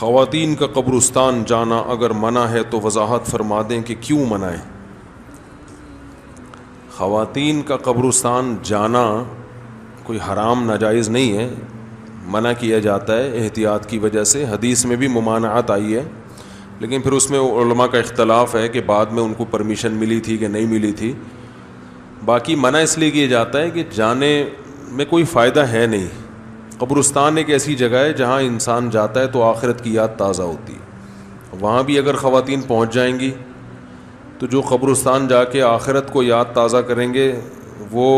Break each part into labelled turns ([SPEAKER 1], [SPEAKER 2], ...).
[SPEAKER 1] خواتین کا قبرستان جانا اگر منع ہے تو وضاحت فرما دیں کہ کیوں منع ہے؟ خواتین کا قبرستان جانا کوئی حرام ناجائز نہیں ہے، منع کیا جاتا ہے احتیاط کی وجہ سے، حدیث میں بھی ممانعت آئی ہے، لیکن پھر اس میں علماء کا اختلاف ہے کہ بعد میں ان کو پرمیشن ملی تھی کہ نہیں ملی تھی۔ باقی منع اس لیے کیا جاتا ہے کہ جانے میں کوئی فائدہ ہے نہیں۔ قبرستان ایک ایسی جگہ ہے جہاں انسان جاتا ہے تو آخرت کی یاد تازہ ہوتی ہے، وہاں بھی اگر خواتین پہنچ جائیں گی تو جو قبرستان جا کے آخرت کو یاد تازہ کریں گے وہ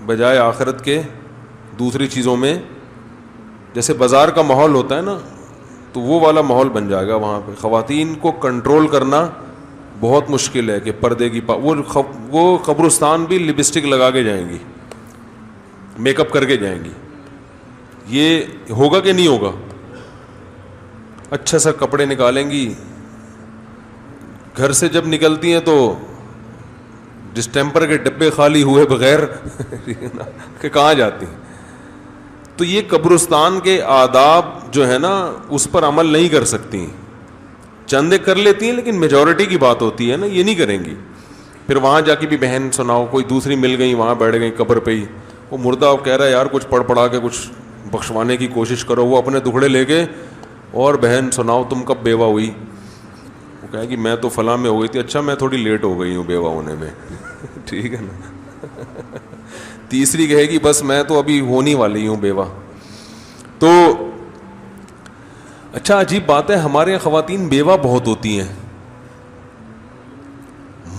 [SPEAKER 1] بجائے آخرت کے دوسری چیزوں میں، جیسے بازار کا ماحول ہوتا ہے نا، تو وہ والا ماحول بن جائے گا وہاں پہ۔ خواتین کو کنٹرول کرنا بہت مشکل ہے کہ پردے کی وہ قبرستان بھی لپسٹک لگا کے جائیں گی، میک اپ کر کے جائیں گی، یہ ہوگا کہ نہیں ہوگا؟ اچھا سا کپڑے نکالیں گی، گھر سے جب نکلتی ہیں تو ڈسٹیمپر کے ڈبے خالی ہوئے بغیر کہ کہاں جاتی ہیں؟ تو یہ قبرستان کے آداب جو ہے نا اس پر عمل نہیں کر سکتی، چندے کر لیتی ہیں لیکن میجورٹی کی بات ہوتی ہے نا، یہ نہیں کریں گی۔ پھر وہاں جا کے بھی بہن سناؤ، کوئی دوسری مل گئی وہاں بیٹھ گئی قبر پہ ہی، وہ مردہ کہہ رہا ہے یار کچھ پڑھ پڑھا کے کچھ بخشوانے کی کوشش کرو، وہ اپنے دکھڑے لے کے، اور بہن سناؤ تم کب بیوہ ہوئی؟ وہ کہے کہ میں تو فلاں میں ہو گئی تھی۔ اچھا میں تھوڑی لیٹ ہو گئی ہوں بیوہ ہونے میں، ٹھیک ہے نا۔ تیسری کہے گی بس میں تو ابھی ہونے والی ہوں بیوہ۔ تو اچھا عجیب بات ہے، ہمارے یہاں خواتین بیوہ بہت ہوتی ہیں،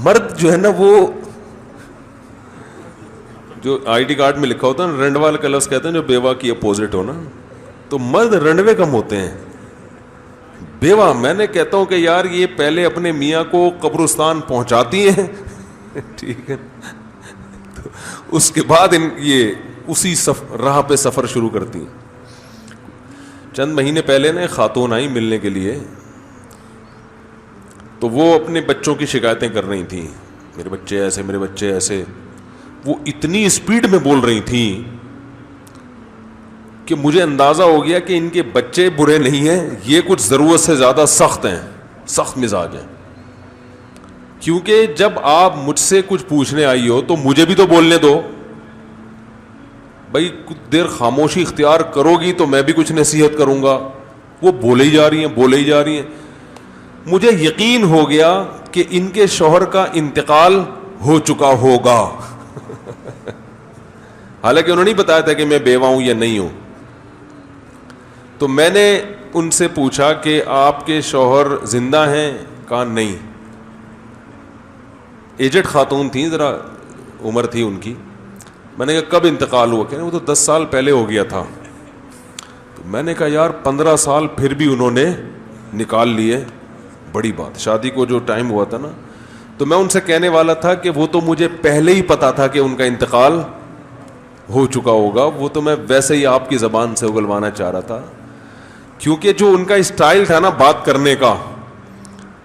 [SPEAKER 1] مرد جو ہے نا وہ جو آئی ڈی کارڈ میں لکھا ہوتا ہے نا رنڈوال کا لفظ کہتے ہیں جو بیوہ کی اپوزٹ ہو نا، تو مرد رنڈوے کم ہوتے ہیں، بیوہ میں نے کہتا ہوں کہ یار یہ پہلے اپنے میاں کو قبرستان پہنچاتی ہیں ٹھیک ہے، تو اس کے بعد یہ اسی راہ پہ سفر شروع کرتی ہیں۔ چند مہینے پہلے نا خاتون آئی ملنے کے لیے، تو وہ اپنے بچوں کی شکایتیں کر رہی تھیں، میرے بچے ایسے میرے بچے ایسے، وہ اتنی اسپیڈ میں بول رہی تھیں کہ مجھے اندازہ ہو گیا کہ ان کے بچے برے نہیں ہیں، یہ کچھ ضرورت سے زیادہ سخت ہیں، سخت مزاج ہیں۔ کیونکہ جب آپ مجھ سے کچھ پوچھنے آئی ہو تو مجھے بھی تو بولنے دو بھائی، کچھ دیر خاموشی اختیار کرو گی تو میں بھی کچھ نصیحت کروں گا۔ وہ بولے ہی جا رہی ہیں۔ مجھے یقین ہو گیا کہ ان کے شوہر کا انتقال ہو چکا ہوگا حالانکہ انہوں نے نہیں بتایا تھا کہ میں بیوہ ہوں یا نہیں ہوں۔ تو میں نے ان سے پوچھا کہ آپ کے شوہر زندہ ہیں؟ کہا نہیں۔ ایجڈ خاتون تھیں، ذرا عمر تھی ان کی۔ میں نے کہا کب انتقال ہوا؟ کہ وہ تو 10 سال پہلے ہو گیا تھا۔ تو میں نے کہا یار 15 سال پھر بھی انہوں نے نکال لیے، بڑی بات۔ شادی کو جو ٹائم ہوا تھا نا، تو میں ان سے کہنے والا تھا کہ وہ تو مجھے پہلے ہی پتا تھا کہ ان کا انتقال ہو چکا ہوگا، وہ تو میں ویسے ہی آپ کی زبان سے اگلوانا چاہ رہا تھا، کیونکہ جو ان کا اسٹائل تھا نا بات کرنے کا،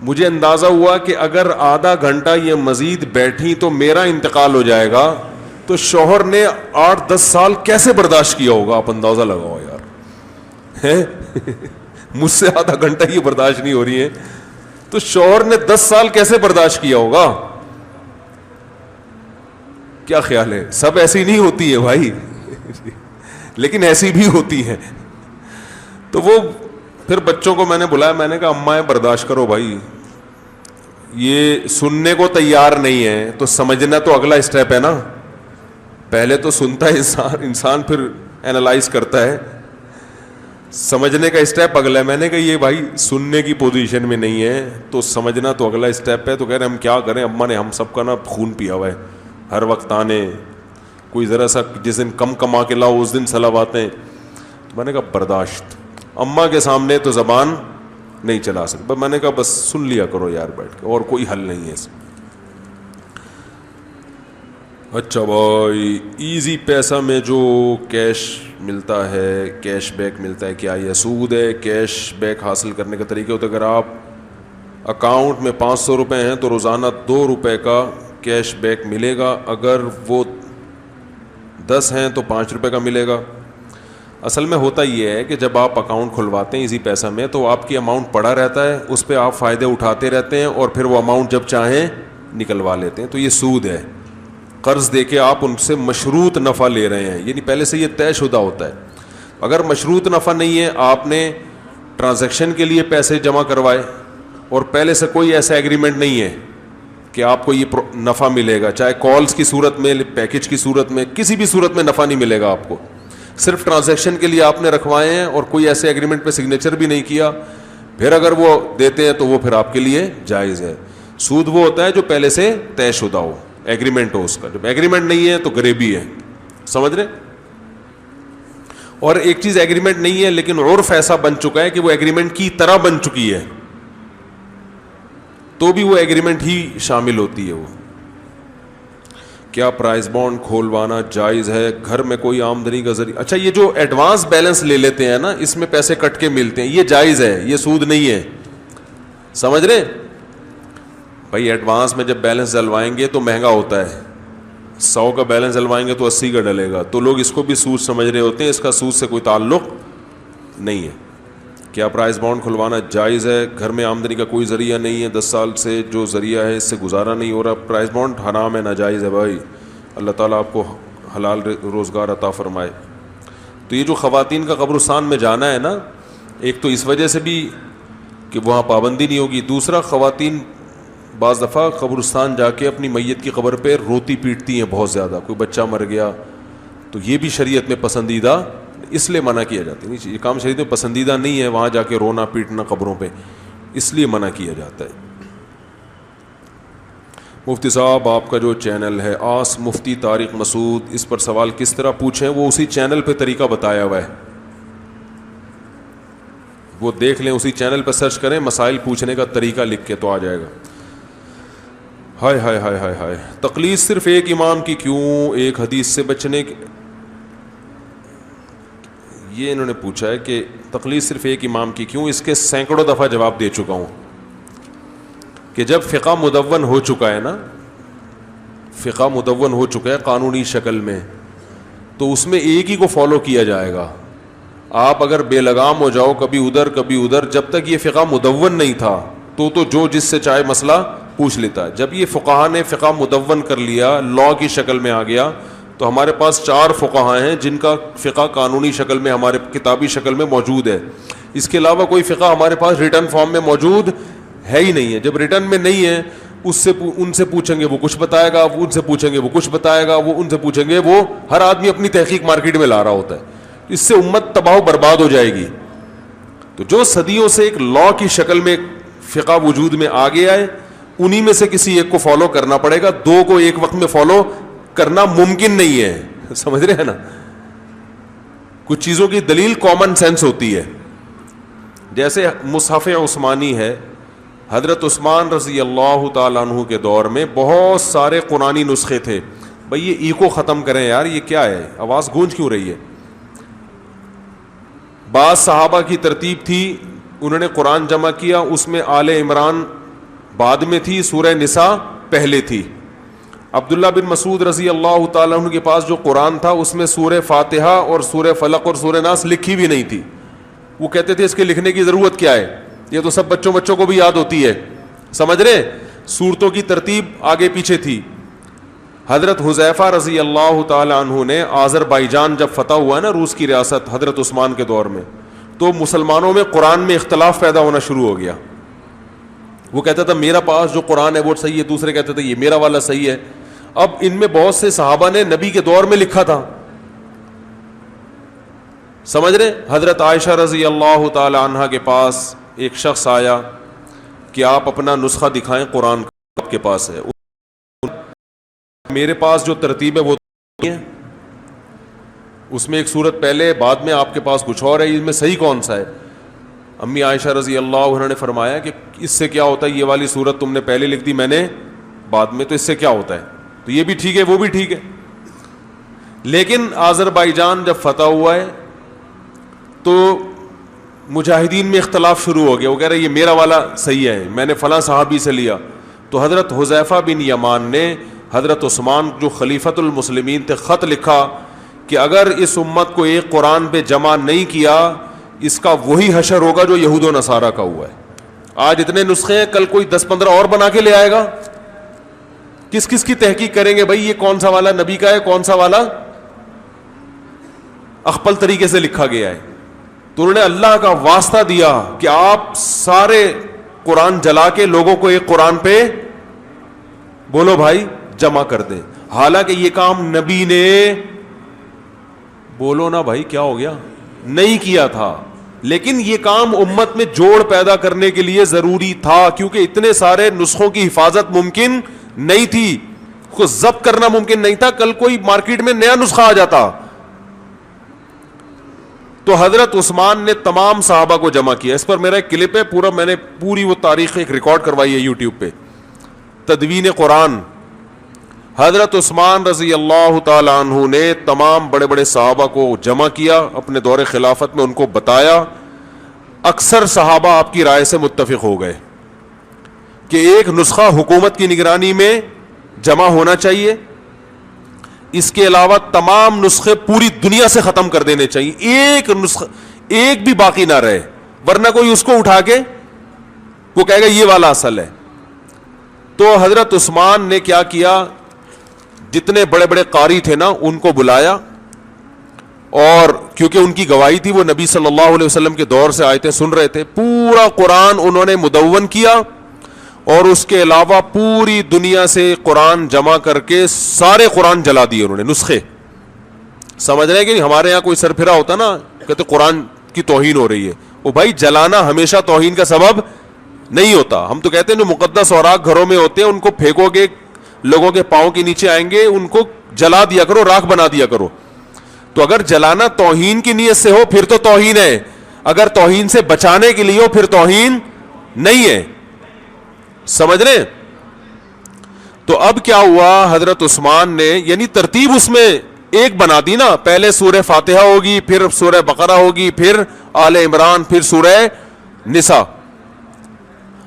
[SPEAKER 1] مجھے اندازہ ہوا کہ اگر آدھا گھنٹہ یہ مزید بیٹھی تو میرا انتقال ہو جائے گا، تو شوہر نے 8-10 سال کیسے برداشت کیا ہوگا؟ آپ اندازہ لگاؤ یار، مجھ سے آدھا گھنٹہ یہ برداشت نہیں ہو رہی ہے تو شوہر نے 10 سال کیسے برداشت کیا ہوگا؟ کیا خیال ہے؟ سب ایسی نہیں ہوتی ہے بھائی لیکن ایسی بھی ہوتی ہے۔ تو وہ پھر بچوں کو میں نے بلایا، میں نے کہا اماں برداشت کرو بھائی، یہ سننے کو تیار نہیں ہے تو سمجھنا تو اگلا اسٹیپ ہے نا، پہلے تو سنتا ہے انسان پھر اینالائز کرتا ہے، سمجھنے کا اسٹیپ اگلا ہے۔ میں نے کہا یہ بھائی سننے کی پوزیشن میں نہیں ہے تو سمجھنا تو اگلا اسٹیپ ہے۔ تو کہہ رہے ہم کیا کریں، اماں نے ہم سب کا نا خون پیا ہوا ہے، ہر وقت آنے، کوئی ذرا سا جس دن کم کما کے لاؤ اس دن صلواتیں۔ میں نے کہا برداشت، اماں کے سامنے تو زبان نہیں چلا سکتا۔ میں نے کہا بس سن لیا کرو یار بیٹھ کے، اور کوئی حل نہیں ہے اس میں۔ اچھا بھائی، ایزی پیسہ میں جو کیش ملتا ہے، کیش بیک ملتا ہے، کیا یہ سود ہے؟ کیش بیک حاصل کرنے کا طریقہ ہوتا ہے، اگر آپ اکاؤنٹ میں 500 روپے ہیں تو روزانہ 2 روپے کا کیش بیک ملے گا، اگر وہ 10 ہیں تو 5 روپے کا ملے گا۔ اصل میں ہوتا یہ ہے کہ جب آپ اکاؤنٹ کھلواتے ہیں ایزی پیسہ میں تو آپ کی اماؤنٹ پڑا رہتا ہے, اس پہ آپ فائدے اٹھاتے رہتے ہیں اور پھر وہ اماؤنٹ جب چاہیں نکلوا لیتے ہیں. تو یہ سود ہے. قرض دے کے آپ ان سے مشروط نفع لے رہے ہیں, یعنی پہلے سے یہ طے شدہ ہوتا ہے. اگر مشروط نفع نہیں ہے, آپ نے ٹرانزیکشن کے لیے پیسے جمع کروائے اور پہلے سے کوئی ایسا ایگریمنٹ نہیں ہے کہ آپ کو یہ نفع ملے گا, چاہے کالز کی صورت میں, پیکج کی صورت میں, کسی بھی صورت میں نفع نہیں ملے گا آپ کو. صرف ٹرانزیکشن کے لیے آپ نے رکھوائے ہیں اور کوئی ایسے ایگریمنٹ پہ سگنیچر بھی نہیں کیا, پھر اگر وہ دیتے ہیں تو وہ پھر آپ کے لیے جائز ہے. سود وہ ہوتا ہے جو پہلے سے طے شدہ ہو, ایگریمنٹ ہو اس کا. جب ایگریمنٹ نہیں ہے تو غریبی ہے, سمجھ رہے. اور ایک چیز ایگریمنٹ نہیں ہے لیکن عرف ایسا بن چکا ہے کہ وہ ایگریمنٹ کی طرح بن چکی ہے, تو بھی وہ ایگریمنٹ ہی شامل ہوتی ہے. وہ کیا پرائز بانڈ کھولوانا جائز ہے, گھر میں کوئی آمدنی کا ذریعہ؟ اچھا, یہ جو ایڈوانس بیلنس لے لیتے ہیں نا, اس میں پیسے کٹ کے ملتے ہیں, یہ جائز ہے, یہ سود نہیں ہے, سمجھ رہے بھائی. ایڈوانس میں جب بیلنس ڈلوائیں گے تو مہنگا ہوتا ہے, 100 کا بیلنس ڈلوائیں گے تو 80 کا ڈلے گا, تو لوگ اس کو بھی سود سمجھ رہے ہوتے ہیں, اس کا سود سے کوئی تعلق نہیں ہے. کیا پرائز بانڈ کھلوانا جائز ہے, گھر میں آمدنی کا کوئی ذریعہ نہیں ہے, 10 سال سے جو ذریعہ ہے اس سے گزارا نہیں ہو رہا. پرائز بانڈ حرام ہے, ناجائز ہے بھائی. اللہ تعالیٰ آپ کو حلال روزگار عطا فرمائے. تو یہ جو خواتین کا قبرستان میں جانا ہے نا, ایک تو اس وجہ سے بھی کہ وہاں پابندی نہیں ہوگی, دوسرا خواتین بعض دفعہ قبرستان جا کے اپنی میت کی قبر پہ روتی پیٹتی ہیں بہت زیادہ, کوئی بچہ مر گیا تو یہ بھی شریعت میں پسندیدہ, اس لیے منع کیا جاتا ہے. یہ کام شریعت میں پسندیدہ نہیں ہے, وہاں جا کے رونا پیٹنا قبروں پہ, اس لیے منع کیا جاتا ہے. مفتی صاحب آپ کا جو چینل ہے آس مفتی طارق مسعود, اس پر سوال کس طرح پوچھیں, وہ اسی چینل پہ طریقہ بتایا ہوا ہے, وہ دیکھ لیں, اسی چینل پہ سرچ کریں, مسائل پوچھنے کا طریقہ لکھ کے تو آ جائے گا. ہائے ہائے ہائے ہائے ہائے, تقلید صرف ایک امام کی کیوں, ایک حدیث سے بچنے کی. یہ انہوں نے پوچھا ہے کہ تقلید صرف ایک امام کی کیوں, اس کے سینکڑوں دفعہ جواب دے چکا ہوں کہ جب فقہ مدون ہو چکا ہے نا, فقہ مدون ہو چکا ہے قانونی شکل میں, تو اس میں ایک ہی کو فالو کیا جائے گا. آپ اگر بے لگام ہو جاؤ کبھی ادھر کبھی ادھر, جب تک یہ فقہ مدون نہیں تھا تو جو جس سے چاہے مسئلہ پوچھ لیتا ہے. جب یہ فقہا نے فقہ مدون کر لیا, لا کی شکل میں آ گیا, تو ہمارے پاس 4 فقہا ہیں جن کا فقہ قانونی شکل میں ہمارے کتابی شکل میں موجود ہے. اس کے علاوہ کوئی فقہ ہمارے پاس ریٹن فارم میں موجود ہے ہی نہیں ہے. جب ریٹن میں نہیں ہے, ان سے پوچھیں گے وہ کچھ بتائے گا, ان سے پوچھیں گے وہ کچھ بتائے گا, وہ ان سے پوچھیں گے, وہ ہر آدمی اپنی تحقیق مارکیٹ میں لا رہا ہوتا ہے. اس سے امت تباہ و برباد ہو جائے گی. تو جو صدیوں سے ایک لا کی شکل میں فقہ وجود میں آ گیا ہے, انہی میں سے کسی ایک کو فالو کرنا پڑے گا. 2 کو ایک وقت میں فالو کرنا ممکن نہیں ہے, سمجھ رہے ہیں نا. کچھ چیزوں کی دلیل کامن سینس ہوتی ہے. جیسے مصحف عثمانی ہے, حضرت عثمان رضی اللہ تعالیٰ عنہ کے دور میں بہت سارے قرآنی نسخے تھے. بھئی یہ ایکو ختم کریں یار, یہ کیا ہے, آواز گونج کیوں رہی ہے. بعض صحابہ کی ترتیب تھی, انہوں نے قرآن جمع کیا, اس میں آل عمران بعد میں تھی, سورہ نساء پہلے تھی. عبداللہ بن مسعود رضی اللہ تعالیٰ عنہ کے پاس جو قرآن تھا اس میں سورہ فاتحہ اور سورہ فلق اور سورہ ناس لکھی بھی نہیں تھی. وہ کہتے تھے اس کے لکھنے کی ضرورت کیا ہے, یہ تو سب بچوں کو بھی یاد ہوتی ہے, سمجھ رہے. سورتوں کی ترتیب آگے پیچھے تھی. حضرت حذیفہ رضی اللہ تعالی عنہ نے آذربائیجان جب فتح ہوا ہے نا, روس کی ریاست حضرت عثمان کے دور میں, تو مسلمانوں میں قرآن میں اختلاف پیدا ہونا شروع ہو گیا. وہ کہتا تھا میرا پاس جو قرآن ہے وہ صحیح ہے, دوسرے کہتے تھے یہ میرا والا صحیح ہے. اب ان میں بہت سے صحابہ نے نبی کے دور میں لکھا تھا, سمجھ رہے. حضرت عائشہ رضی اللہ تعالی عنہا کے پاس ایک شخص آیا کہ آپ اپنا نسخہ دکھائیں, قرآن آپ کے پاس ہے. میرے پاس جو ترتیب ہے وہ ہے, اس میں ایک سورت پہلے بعد میں, آپ کے پاس کچھ اور ہے, اس میں صحیح کون سا ہے. امی عائشہ رضی اللہ عنہ نے فرمایا کہ اس سے کیا ہوتا ہے, یہ والی سورت تم نے پہلے لکھ دی, میں نے بعد میں, تو اس سے کیا ہوتا ہے, تو یہ بھی ٹھیک ہے وہ بھی ٹھیک ہے. لیکن آذربائیجان جب فتح ہوا ہے تو مجاہدین میں اختلاف شروع ہو گیا. وہ کہہ رہے یہ میرا والا صحیح ہے, میں نے فلاں صحابی سے لیا. تو حضرت حذیفہ بن یمان نے حضرت عثمان جو خلیفۃ المسلمین تھے خط لکھا کہ اگر اس امت کو ایک قرآن پہ جمع نہیں کیا اس کا وہی حشر ہوگا جو یہود و نصارہ کا ہوا ہے. آج اتنے نسخے ہیں, کل کوئی 10-15 اور بنا کے لے آئے گا. کس کس کی تحقیق کریں گے بھائی, یہ کون سا والا نبی کا ہے, کون سا والا اخپل طریقے سے لکھا گیا ہے. تو انہوں نے اللہ کا واسطہ دیا کہ آپ سارے قرآن جلا کے لوگوں کو ایک قرآن پہ بولو بھائی جمع کر دیں. حالانکہ یہ کام نبی نے, بولو نا بھائی کیا ہو گیا, نہیں کیا تھا, لیکن یہ کام امت میں جوڑ پیدا کرنے کے لیے ضروری تھا, کیونکہ اتنے سارے نسخوں کی حفاظت ممکن نہیں تھی, اس کو ضبط کرنا ممکن نہیں تھا. کل کوئی مارکیٹ میں نیا نسخہ آ جاتا. تو حضرت عثمان نے تمام صحابہ کو جمع کیا. اس پر میرا ایک کلپ ہے پورا, میں نے پوری وہ تاریخ ایک ریکارڈ کروائی ہے یوٹیوب پہ, تدوین قرآن. حضرت عثمان رضی اللہ تعالی عنہ نے تمام بڑے بڑے صحابہ کو جمع کیا اپنے دور خلافت میں, ان کو بتایا. اکثر صحابہ آپ کی رائے سے متفق ہو گئے کہ ایک نسخہ حکومت کی نگرانی میں جمع ہونا چاہیے, اس کے علاوہ تمام نسخے پوری دنیا سے ختم کر دینے چاہیے, ایک نسخہ ایک بھی باقی نہ رہے, ورنہ کوئی اس کو اٹھا کے وہ کہے گا یہ والا اصل ہے. تو حضرت عثمان نے کیا کیا, جتنے بڑے بڑے قاری تھے نا ان کو بلایا, اور کیونکہ ان کی گواہی تھی, وہ نبی صلی اللہ علیہ وسلم کے دور سے آیتیں سن رہے تھے, پورا قرآن انہوں نے مدون کیا, اور اس کے علاوہ پوری دنیا سے قرآن جمع کر کے سارے قرآن جلا دیے انہوں نے نسخے. سمجھ رہے ہیں کہ ہمارے یہاں کوئی سر پھرا ہوتا نا, کہتے قرآن کی توہین ہو رہی ہے. وہ بھائی جلانا ہمیشہ توہین کا سبب نہیں ہوتا. ہم تو کہتے ہیں جو مقدس اوراق گھروں میں ہوتے ہیں ان کو پھینکو گے, لوگوں کے پاؤں کے نیچے آئیں گے, ان کو جلا دیا کرو, راکھ بنا دیا کرو. تو اگر جلانا توہین کی نیت سے ہو پھر تو توہین ہے, اگر توہین سے بچانے کے لیے ہو پھر توہین نہیں ہے. سمجھ رہے؟ تو اب کیا ہوا, حضرت عثمان نے یعنی ترتیب اس میں ایک بنا دی نا, پہلے سورہ فاتحہ ہوگی, پھر سورہ بقرہ ہوگی, پھر آل عمران, پھر سورہ نساء.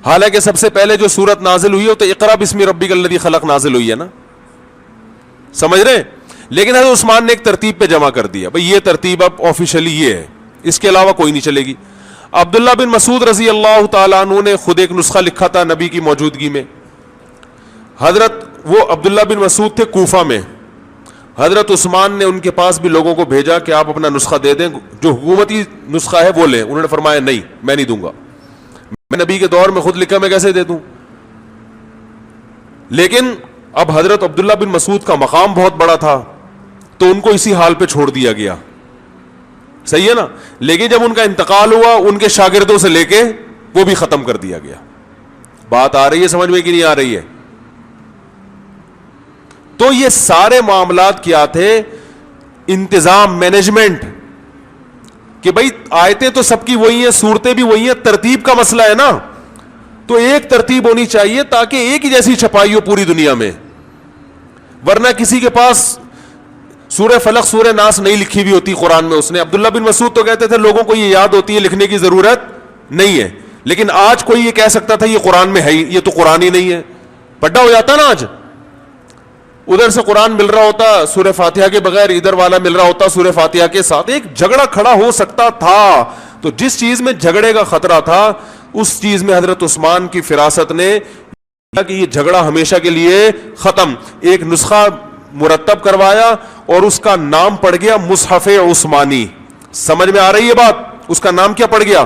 [SPEAKER 1] حالانکہ سب سے پہلے جو سورت نازل ہوئی ہے تو اقرا بسم ربک الذی خلق نازل ہوئی ہے نا, سمجھ رہے؟ لیکن حضرت عثمان نے ایک ترتیب پہ جمع کر دیا, بھئی یہ ترتیب اب آفیشلی یہ ہے, اس کے علاوہ کوئی نہیں چلے گی. عبداللہ بن مسعود رضی اللہ تعالیٰ عنہ نے خود ایک نسخہ لکھا تھا نبی کی موجودگی میں. حضرت وہ عبداللہ بن مسعود تھے کوفہ میں, حضرت عثمان نے ان کے پاس بھی لوگوں کو بھیجا کہ آپ اپنا نسخہ دے دیں, جو حکومتی نسخہ ہے وہ لیں. انہوں نے فرمایا نہیں, میں نہیں دوں گا, میں نبی کے دور میں خود لکھا میں کیسے دے دوں. لیکن اب حضرت عبداللہ بن مسعود کا مقام بہت بڑا تھا تو ان کو اسی حال پہ چھوڑ دیا گیا, صحیح ہے نا. لیکن جب ان کا انتقال ہوا ان کے شاگردوں سے لے کے وہ بھی ختم کر دیا گیا. بات آ رہی ہے سمجھ میں کہ نہیں آ رہی ہے؟ تو یہ سارے معاملات کیا تھے, انتظام, مینجمنٹ, کہ بھائی آیتیں تو سب کی وہی ہیں, صورتیں بھی وہی ہیں, ترتیب کا مسئلہ ہے نا. تو ایک ترتیب ہونی چاہیے تاکہ ایک ہی جیسی چھپائی ہو پوری دنیا میں, ورنہ کسی کے پاس سورہ فلق سورہ ناس نہیں لکھی ہوئی ہوتی قرآن میں اس نے. عبداللہ بن مسعود تو کہتے تھے لوگوں کو یہ یاد ہوتی ہے, لکھنے کی ضرورت نہیں ہے. لیکن آج کوئی یہ کہہ سکتا تھا یہ قرآن میں ہے ہی, یہ تو قرآن ہی نہیں ہے, پڈا ہو جاتا نا. آج ادھر سے قرآن مل رہا ہوتا سورہ فاتحہ کے بغیر, ادھر والا مل رہا ہوتا سورہ فاتحہ کے ساتھ, ایک جھگڑا کھڑا ہو سکتا تھا. تو جس چیز میں جھگڑے کا خطرہ تھا اس چیز میں حضرت عثمان کی فراست نے کہ یہ جھگڑا ہمیشہ کے لیے ختم, ایک نسخہ مرتب کروایا اور اس کا نام پڑ گیا مصحف عثمانی. سمجھ میں آ رہی ہے بات؟ اس کا نام کیا پڑ گیا؟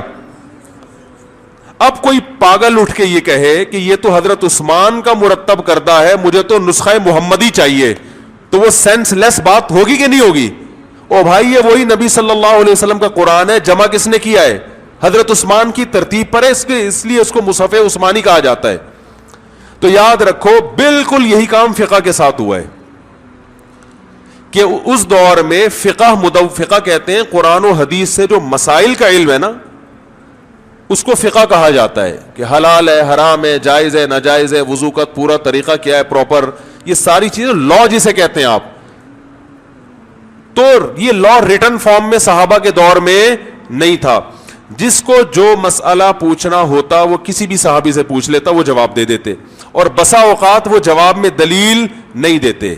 [SPEAKER 1] اب کوئی پاگل اٹھ کے یہ کہے کہ یہ تو حضرت عثمان کا مرتب کردہ ہے, مجھے تو نسخہ محمدی چاہیے, تو وہ سینس لیس بات ہوگی کہ نہیں ہوگی؟ او بھائی یہ وہی نبی صلی اللہ علیہ وسلم کا قرآن ہے, جمع کس نے کیا ہے؟ حضرت عثمان کی ترتیب پر ہے, اس لیے اس کو مصحف عثمانی کہا جاتا ہے. تو یاد رکھو بالکل یہی کام فقہ کے ساتھ ہوا ہے کہ اس دور میں فقہ کہتے ہیں قرآن و حدیث سے جو مسائل کا علم ہے نا اس کو فقہ کہا جاتا ہے, کہ حلال ہے, حرام ہے, جائز ہے, ناجائز ہے, وضو کا پورا طریقہ کیا ہے پراپر, یہ ساری چیزیں لا جسے کہتے ہیں آپ. تو یہ لا ریٹن فارم میں صحابہ کے دور میں نہیں تھا. جس کو جو مسئلہ پوچھنا ہوتا وہ کسی بھی صحابی سے پوچھ لیتا, وہ جواب دے دیتے, اور بسا اوقات وہ جواب میں دلیل نہیں دیتے.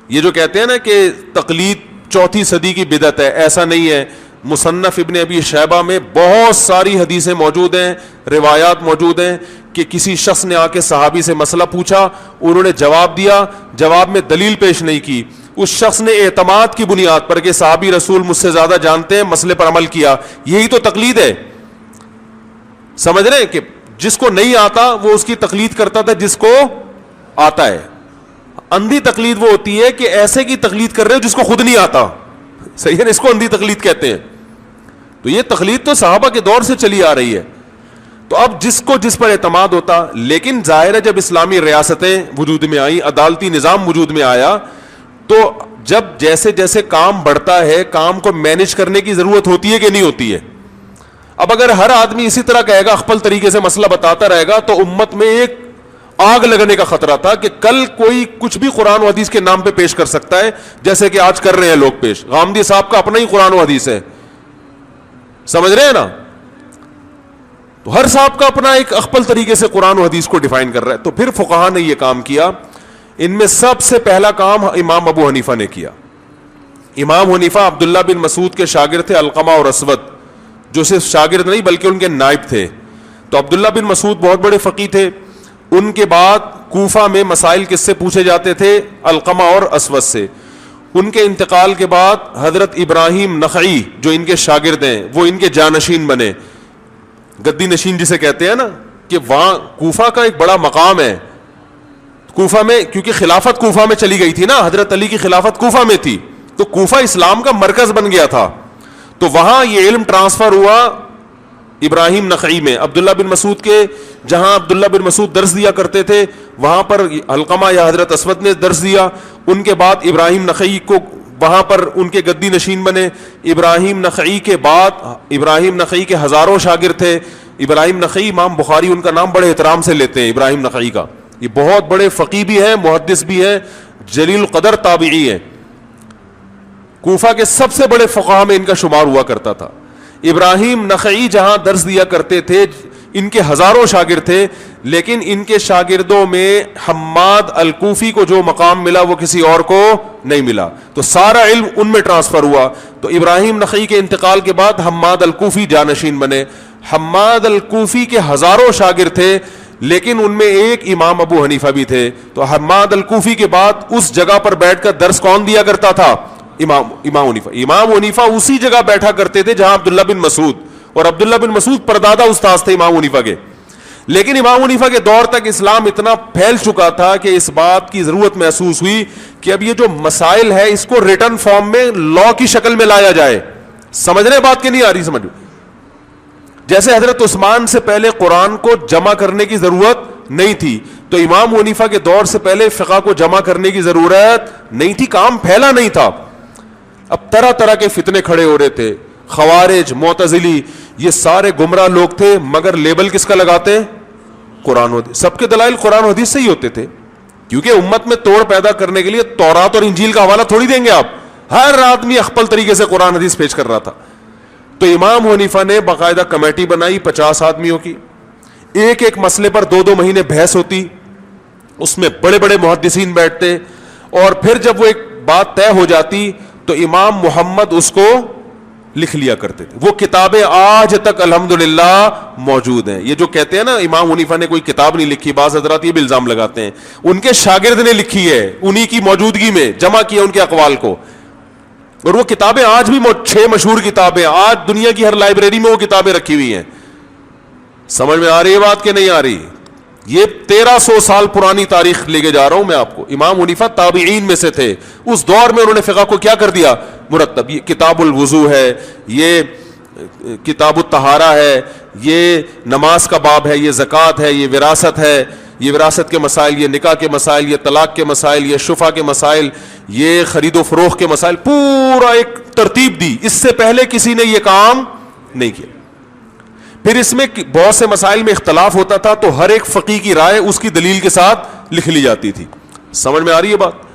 [SPEAKER 1] یہ جو کہتے ہیں نا کہ تقلید 4 صدی کی بدعت ہے، ایسا نہیں ہے. مصنف ابن ابی شیبہ میں بہت ساری حدیثیں موجود ہیں، روایات موجود ہیں کہ کسی شخص نے آ کے صحابی سے مسئلہ پوچھا، انہوں نے جواب دیا، جواب میں دلیل پیش نہیں کی، اس شخص نے اعتماد کی بنیاد پر کہ صحابی رسول مجھ سے زیادہ جانتے ہیں مسئلے پر عمل کیا. یہی تو تقلید ہے. سمجھ رہے ہیں کہ جس کو نہیں آتا وہ اس کی تقلید کرتا تھا جس کو آتا ہے. اندھی تقلید وہ ہوتی ہے کہ ایسے کی تقلید کر رہے ہو جس کو خود نہیں آتا. صحیح ہے نا, اس کو اندھی تقلید کہتے ہیں. تو یہ تقلید تو صحابہ کے دور سے چلی آ رہی ہے. تو اب جس کو جس پر اعتماد ہوتا, لیکن ظاہر ہے جب اسلامی ریاستیں وجود میں آئیں, عدالتی نظام وجود میں آیا, تو جب جیسے جیسے کام بڑھتا ہے کام کو مینج کرنے کی ضرورت ہوتی ہے کہ نہیں ہوتی ہے. اب اگر ہر آدمی اسی طرح کہے گا, اخپل طریقے سے مسئلہ بتاتا رہے گا, تو امت میں ایک آگ لگنے کا خطرہ تھا کہ کل کوئی کچھ بھی قرآن و حدیث کے نام پہ پیش کر سکتا ہے, جیسے کہ آج کر رہے ہیں لوگ پیش. غامدی صاحب کا اپنا ہی قرآن و حدیث ہے, سمجھ رہے ہیں نا. تو ہر صاحب کا اپنا ایک اخپل طریقے سے قرآن و حدیث کو ڈیفائن کر رہا ہے. تو پھر فقہا نے یہ کام کیا. ان میں سب سے پہلا کام امام ابو حنیفہ نے کیا. امام حنیفہ عبداللہ بن مسعود کے شاگرد تھے, علقمہ اور اسود, جو صرف شاگرد نہیں بلکہ ان کے نائب تھے. تو عبداللہ بن مسعود بہت بڑے فقیہ تھے. ان کے بعد کوفہ میں مسائل کس سے پوچھے جاتے تھے؟ علقمہ اور اسود سے. ان کے انتقال کے بعد حضرت ابراہیم نخعی جو ان کے شاگرد ہیں وہ ان کے جانشین بنے, گدی نشین جسے کہتے ہیں نا, کہ وہاں کوفہ کا ایک بڑا مقام ہے. کوفہ میں کیونکہ خلافت کوفہ میں چلی گئی تھی نا, حضرت علی کی خلافت کوفہ میں تھی, تو کوفہ اسلام کا مرکز بن گیا تھا. تو وہاں یہ علم ٹرانسفر ہوا ابراہیم نخعی میں. عبداللہ بن مسعود کے جہاں عبداللہ بن مسعود درس دیا کرتے تھے وہاں پر علقمہ یا حضرت اسود نے درس دیا. ان کے بعد ابراہیم نخعی کو وہاں پر ان کے گدی نشین بنے. ابراہیم نخعی کے بعد ابراہیم نخعی کے ہزاروں شاگرد تھے. ابراہیم نخعی, امام بخاری ان کا نام بڑے احترام سے لیتے ہیں ابراہیم نخعی کا. یہ بہت بڑے فقیہ بھی ہیں, محدث بھی ہیں, جلیل القدر تابعی ہیں. کوفہ کے سب سے بڑے فقہا میں ان کا شمار ہوا کرتا تھا. ابراہیم نخعی جہاں درس دیا کرتے تھے ان کے ہزاروں شاگرد تھے, لیکن ان کے شاگردوں میں حماد الکوفی کو جو مقام ملا وہ کسی اور کو نہیں ملا. تو سارا علم ان میں ٹرانسفر ہوا. تو ابراہیم نخعی کے انتقال کے بعد حماد الکوفی جانشین بنے. حماد الکوفی کے ہزاروں شاگرد تھے, لیکن ان میں ایک امام ابو حنیفہ بھی تھے. تو حماد الکوفی کے بعد اس جگہ پر بیٹھ کر درس کون دیا کرتا تھا؟ امام حنیفہ. امام حنیفہ اسی جگہ بیٹھا کرتے تھے جہاں عبداللہ بن مسعود, اور عبداللہ بن مسعود پردادا استاذ تھے امام حنیفہ کے. لیکن امام حنیفہ کے دور تک اسلام اتنا پھیل چکا تھا کہ اس بات کی ضرورت محسوس ہوئی کہ اب یہ جو مسائل ہے اس کو ریٹن فارم میں لا کی شکل میں لایا جائے. سمجھ رہے بات کہ نہیں آ رہی سمجھ؟ جیسے حضرت عثمان سے پہلے قرآن کو جمع کرنے کی ضرورت نہیں تھی, تو امام حنیفہ کے دور سے پہلے فقہ کو جمع کرنے کی ضرورت نہیں تھی, کام پھیلا نہیں تھا. اب طرح طرح کے فتنے کھڑے ہو رہے تھے, خوارج, معتزلی, یہ سارے گمراہ لوگ تھے, مگر لیبل کس کا لگاتے؟ قرآن و حدیث. سب کے دلائل قرآن و حدیث سے ہی ہوتے تھے, کیونکہ امت میں توڑ پیدا کرنے کے لیے تورات اور انجیل کا حوالہ تھوڑی دیں گے آپ. ہر آدمی اخپل طریقے سے قرآن حدیث پیش کر رہا تھا. تو امام حنیفہ نے باقاعدہ کمیٹی بنائی 50 آدمیوں کی, ایک ایک مسئلے پر 2 مہینے بحث ہوتی, اس میں بڑے بڑے محدثین بیٹھتے, اور پھر جب وہ ایک بات طے ہو جاتی تو امام محمد اس کو لکھ لیا کرتے تھے. وہ کتابیں آج تک الحمدللہ موجود ہیں. یہ جو کہتے ہیں نا امام حنیفہ نے کوئی کتاب نہیں لکھی, بعض حضرات یہ بھی الزام لگاتے ہیں, ان کے شاگرد نے لکھی ہے, انہی کی موجودگی میں جمع کیا ان کے اقوال کو, اور وہ کتابیں آج بھی 6 مشہور کتابیں آج دنیا کی ہر لائبریری میں وہ کتابیں رکھی ہوئی ہیں. سمجھ میں آ رہی ہے بات کہ نہیں آ رہی؟ یہ 1300 سال پرانی تاریخ لے کے جا رہا ہوں میں آپ کو. امام حنیفہ تابعین میں سے تھے, اس دور میں انہوں نے فقہ کو کیا کر دیا؟ مرتب. یہ کتاب الوضو ہے, یہ کتاب الطہارہ ہے, یہ نماز کا باب ہے, یہ زکوٰۃ ہے, یہ وراثت ہے, یہ وراثت کے مسائل, یہ نکاح کے مسائل, یہ طلاق کے مسائل, یہ شفع کے مسائل, یہ خرید و فروخت کے مسائل, پورا ایک ترتیب دی. اس سے پہلے کسی نے یہ کام نہیں کیا. پھر اس میں بہت سے مسائل میں اختلاف ہوتا تھا, تو ہر ایک فقیہ کی رائے اس کی دلیل کے ساتھ لکھ لی جاتی تھی. سمجھ میں آ رہی ہے بات؟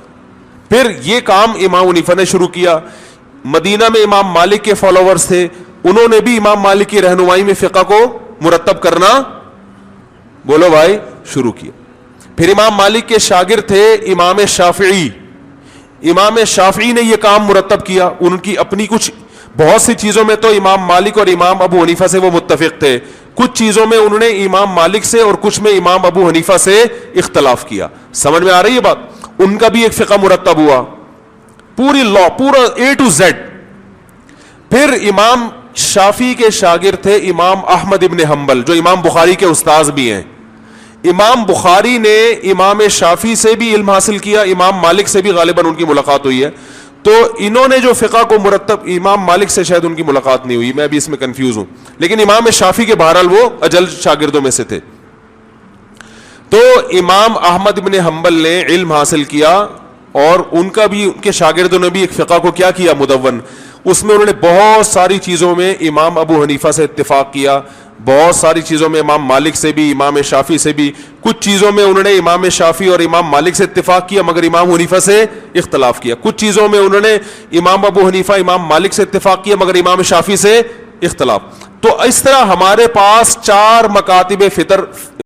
[SPEAKER 1] پھر یہ کام امام حنیفہ نے شروع کیا. مدینہ میں امام مالک کے فالوورز تھے, انہوں نے بھی امام مالک کی رہنمائی میں فقہ کو مرتب کرنا, بولو بھائی, شروع کیا. پھر امام مالک کے شاگرد تھے امام شافعی. امام شافعی نے یہ کام مرتب کیا. ان کی اپنی کچھ بہت سی چیزوں میں تو امام مالک اور امام ابو حنیفہ سے وہ متفق تھے, کچھ چیزوں میں انہوں نے امام مالک سے اور کچھ میں امام ابو حنیفہ سے اختلاف کیا. سمجھ میں آ رہی ہے بات؟ ان کا بھی ایک فقہ مرتب ہوا, پوری لا, پورا A to Z. پھر امام شافعی کے شاگرد تھے امام احمد ابن حنبل, جو امام بخاری کے استاذ بھی ہیں. امام بخاری نے امام شافعی سے بھی علم حاصل کیا, امام مالک سے بھی غالباً ان کی ملاقات ہوئی ہے. تو انہوں نے جو فقہ کو مرتب, امام مالک سے شاید ان کی ملاقات نہیں ہوئی, میں ابھی اس میں کنفیوز ہوں, لیکن امام شافعی کے بہرحال وہ اجل شاگردوں میں سے تھے. تو امام احمد بن حنبل نے علم حاصل کیا اور ان کا بھی, ان کے شاگردوں نے بھی ایک فقہ کو کیا کیا, مدون. اس میں انہوں نے بہت ساری چیزوں میں امام ابو حنیفہ سے اتفاق کیا, بہت ساری چیزوں میں امام مالک سے بھی, امام شافعی سے بھی. کچھ چیزوں میں انہوں نے امام شافعی اور امام مالک سے اتفاق کیا مگر امام حنیفہ سے اختلاف کیا. کچھ چیزوں میں انہوں نے امام ابو حنیفہ امام مالک سے اتفاق کیا مگر امام شافعی سے اختلاف. تو اس طرح ہمارے پاس 4 مکاتب فطر